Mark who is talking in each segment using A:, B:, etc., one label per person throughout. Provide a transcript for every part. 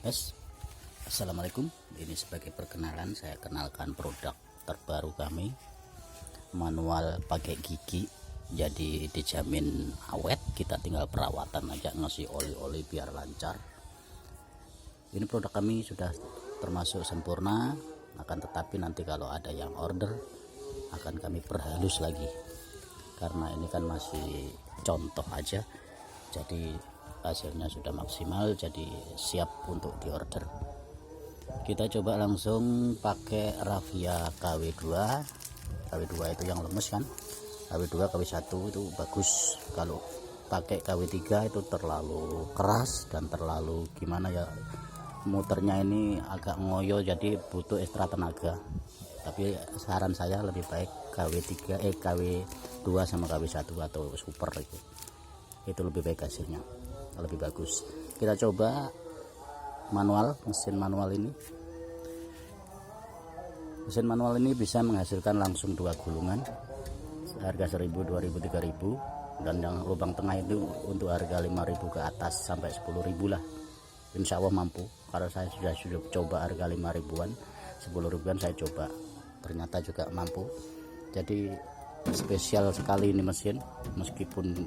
A: Yes. Assalamualaikum. Ini sebagai perkenalan, saya kenalkan produk terbaru kami, manual pakai gigi. Jadi dijamin awet, kita tinggal perawatan aja, ngasih oli-oli biar lancar. Ini produk kami sudah termasuk sempurna, akan tetapi nanti kalau ada yang order akan kami perhalus lagi, karena ini kan masih contoh aja, jadi hasilnya sudah maksimal, jadi siap untuk diorder. Kita coba langsung pakai Raffia KW2. KW2 itu yang lemes kan, KW2 KW1 itu bagus. Kalau pakai KW3 itu terlalu keras dan terlalu gimana ya, muternya ini agak ngoyo, jadi butuh ekstra tenaga. Tapi saran saya lebih baik KW2 sama KW1 atau super itu lebih baik, hasilnya lebih bagus. Kita coba manual, mesin manual ini. Mesin manual ini bisa menghasilkan langsung 2 gulungan, harga 1000, 2000, 3000, dan yang lubang tengah itu untuk harga 5000 ke atas sampai 10.000 lah. Insya Allah mampu, karena saya sudah coba harga 5.000-an, 10.000-an saya coba, ternyata juga mampu. Jadi spesial sekali ini mesin, meskipun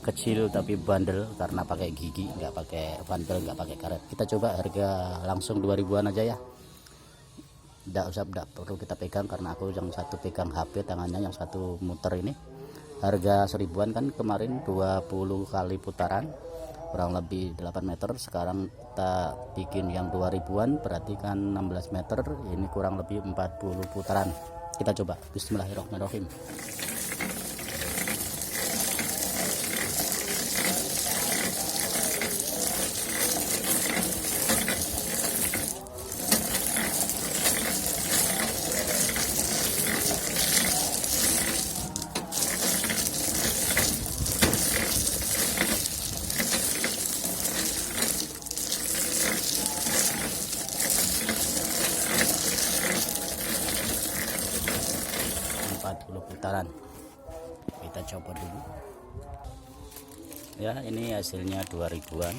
A: kecil tapi bandel karena pakai gigi, nggak pakai bandel, nggak pakai karet. Kita coba harga langsung 2000-an aja ya, nggak perlu kita pegang, karena aku yang satu pegang HP tangannya, yang satu muter. Ini harga 1000-an kan kemarin, 20 kali putaran kurang lebih 8 meter. Sekarang kita bikin yang 2000-an, berarti kan 16 meter, ini kurang lebih 40 putaran. Kita coba, bismillahirrahmanirrahim. 40 putaran. Kita coba dulu ya. Ini hasilnya 2000-an,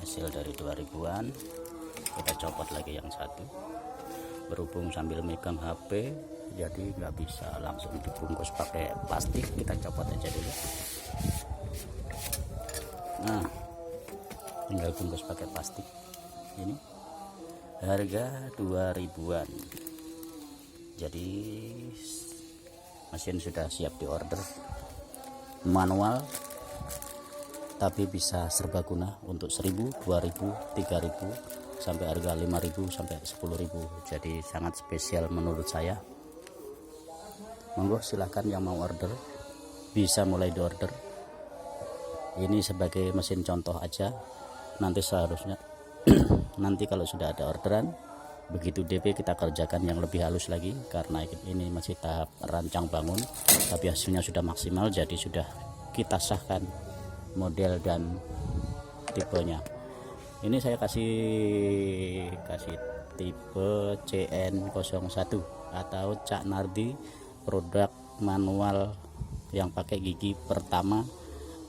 A: hasil dari 2000-an. Kita copot lagi yang satu. Berhubung sambil megang HP, jadi nggak bisa langsung dibungkus pakai plastik, kita copot aja dulu. Nah, tinggal bungkus pakai plastik. Ini harga 2000-an. Jadi mesin sudah siap diorder, manual tapi bisa serbaguna untuk 1000, 2000, 3000 sampai harga 5000 sampai 10.000. Jadi sangat spesial menurut saya. Monggo silahkan yang mau order bisa mulai diorder. Ini sebagai mesin contoh aja, nanti seharusnya nanti kalau sudah ada orderan, begitu DP kita kerjakan yang lebih halus lagi, karena ini masih tahap rancang bangun, tapi hasilnya sudah maksimal, jadi sudah kita sahkan model dan tipenya. Ini saya kasih tipe CN01 atau Cak Nardi, produk manual yang pakai gigi pertama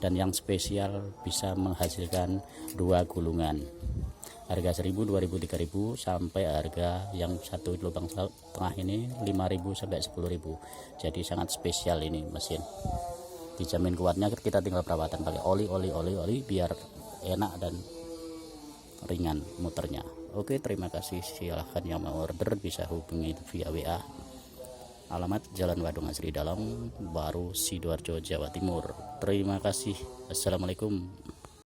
A: dan yang spesial bisa menghasilkan 2 gulungan. Harga 1000, 2000, 3000 sampai harga yang satu lubang tengah ini 5000 sampai 10.000. Jadi sangat spesial ini mesin. Dijamin kuatnya, kita tinggal perawatan pakai oli biar enak dan ringan muternya. Oke, terima kasih. Silahkan yang mau order bisa hubungi via WA. Alamat Jalan Wadung Asri Dalam, Baru, Sidoarjo, Jawa Timur. Terima kasih. Assalamualaikum.